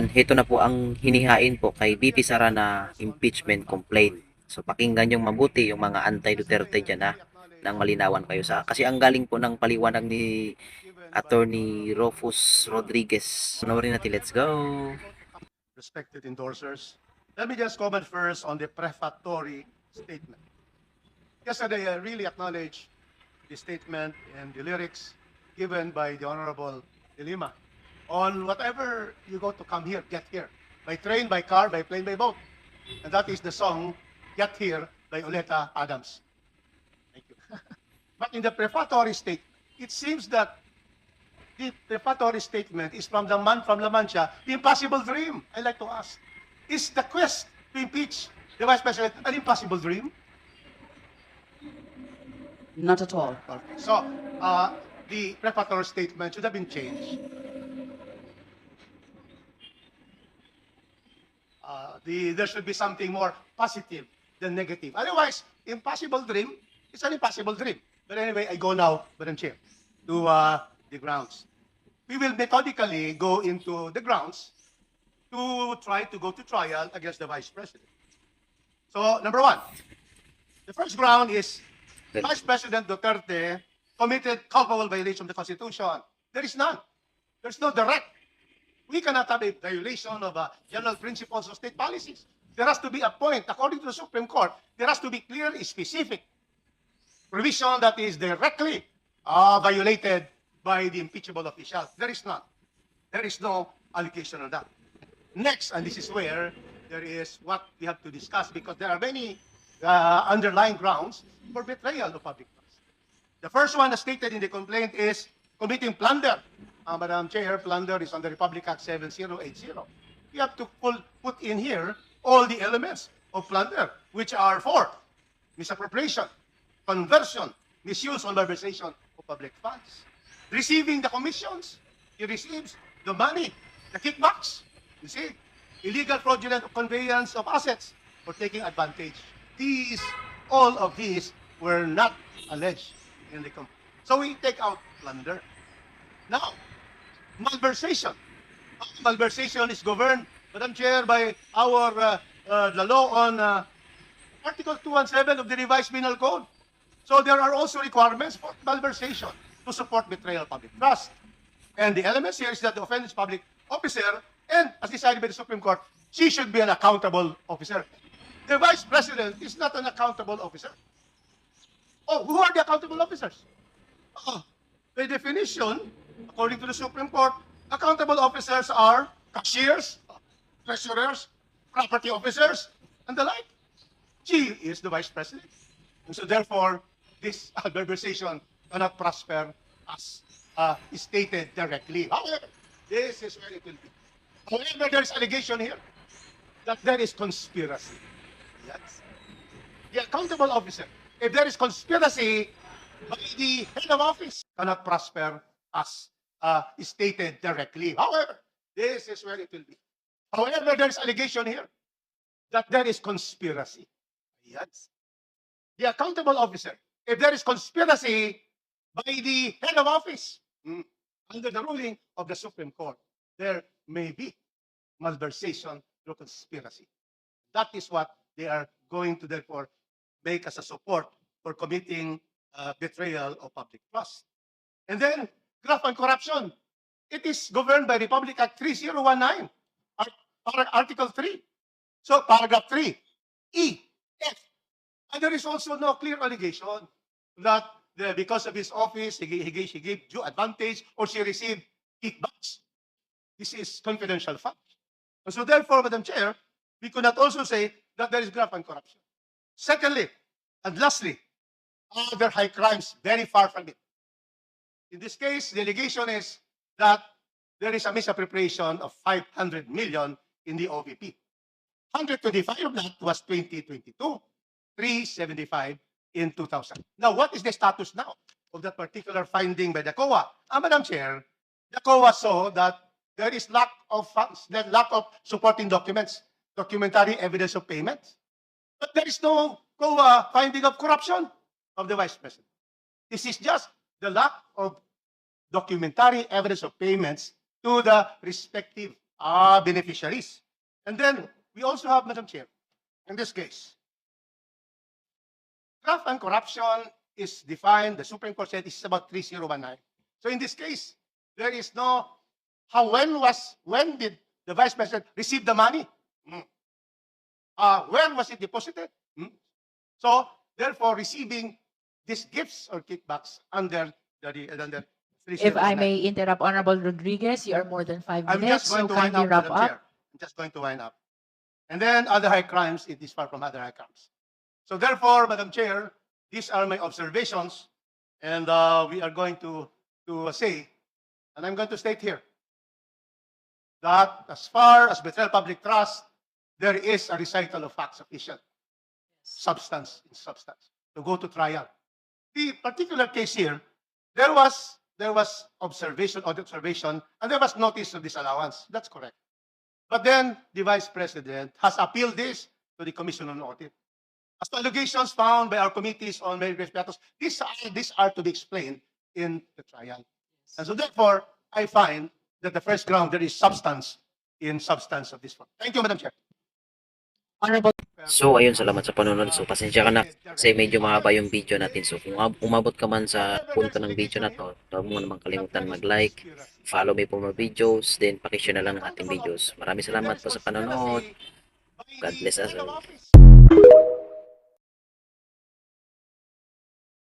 Ito na po ang hinihain po kay VP Sara na impeachment complaint. So pakinggan yung mabuti yung mga anti-Duterte dyan na nang malinawan kayo sa kasi ang galing po ng paliwanag ni Attorney Rufus Rodriguez. Panoorin natin, let's go. Respected endorsers, let me just comment first on the prefatory statement. Yesterday, I really acknowledge the statement and the lyrics given by the Honorable De Lima on whatever you go to come here, get here, by train, by car, by plane, by boat. And that is the song, Get Here, by Oleta Adams. Thank you. But in the prefatory statement, it seems that the prefatory statement is from the man from La Mancha, the impossible dream. I like to ask, is the quest to impeach the Vice President an impossible dream? Not at all. Okay. So, the prefatory statement should have been changed. There should be something more positive than negative. Otherwise, impossible dream is an impossible dream. But anyway, I go now, Madam Chair, to the grounds. We will methodically go into the grounds to try to go to trial against the Vice President. So, number one, the first ground is Vice President Duterte committed culpable violation of the Constitution. There is none. There's no direct. We cannot have a violation of general principles of state policies. There has to be a point, according to the Supreme Court, there has to be clear, specific provision that is directly violated by the impeachable official. There is none. There is no allegation of that. Next, and this is where there is what we have to discuss because there are many underlying grounds for betrayal of public trust. The first one as stated in the complaint is committing plunder. Madam Chair, plunder is on the Republic Act 7080. We have to put in here all the elements of plunder, which are for misappropriation, conversion, misuse or malversation of public funds. Receiving the commissions, he receives the money, the kickbacks, you see, illegal fraudulent conveyance of assets for taking advantage. All of these were not alleged in the complaint. So we take out plunder. Now, malversation. Malversation is governed, Madam Chair, by the law on Article 217 of the revised penal code. So there are also requirements for malversation to support betrayal of public trust. And the elements here is that the offender is public officer, and as decided by the Supreme Court, she should be an accountable officer. The Vice President is not an accountable officer. Oh, who are the accountable officers? By definition, according to the Supreme Court, accountable officers are cashiers, treasurers, property officers, and the like. She is the Vice President. And so therefore, this malversation cannot prosper as stated directly. However, this is where it will be. However, there is allegation here that there is conspiracy. Yes. The accountable officer, if there is conspiracy by the head of office, cannot prosper as stated directly. However, this is where it will be. However, there is allegation here that there is conspiracy. Yes. The accountable officer, if there is conspiracy by the head of office, under the ruling of the Supreme Court, there may be malversation through conspiracy. That is what they are going to therefore make as a support for committing betrayal of public trust. And then, graft and corruption. It is governed by Republic Act 3019, Article 3. So, paragraph 3, E, F. And there is also no clear allegation that because of his office, he gave due advantage or she received kickbacks. This is confidential fact. And so therefore, Madam Chair, we could not also say that there is graft and corruption. Secondly, and lastly, other high crimes, very far from it. In this case, the allegation is that there is a misappropriation of 500 million in the OVP. 125 of that was 2022, 375 in 2000. Now, what is the status now of that particular finding by the COA? Madam Chair, the COA saw that there is lack of funds, lack of supporting documents, documentary evidence of payments. But there is no COA finding of corruption of the Vice President. This is just the lack of documentary evidence of payments to the respective beneficiaries. And then we also have, Madam Chair, in this case, graft and corruption is defined, the Supreme Court said this is about 3019. So in this case, there is no, when did the Vice President receive the money? Hmm. Where was it deposited? Hmm. So therefore, receiving these gifts or kickbacks under under If I 3019. may interrupt, Honorable Rodriguez, you are more than 5 I'm minutes, just going so to wind kindly up, wrap Madam up. Chair. I'm just going to wind up. And then other high crimes, it is far from other high crimes. So therefore, Madam Chair, these are my observations, and we are going to say, and I'm going to state here, that as far as betrayal of public trust, there is a recital of facts sufficient, substance in substance, to go to trial. The particular case here, there was observation, audit observation, and there was notice of disallowance. That's correct. But then the Vice President has appealed this to the Commission on Audit. As to allegations found by our committees on various matters, these are to be explained in the trial. And so therefore, I find that the first ground, there is substance in substance of this one. Thank you, Madam Chair. Honorable So, ayun, salamat sa panonood. So, pasensya ka na kasi medyo mahaba yung video natin. So, kung umabot ka man sa punto ng video na to, huwag mo naman kalimutan mag-like, follow me for more videos, then pakishare na lang ng ating videos. Maraming salamat po sa panonood. God bless us all.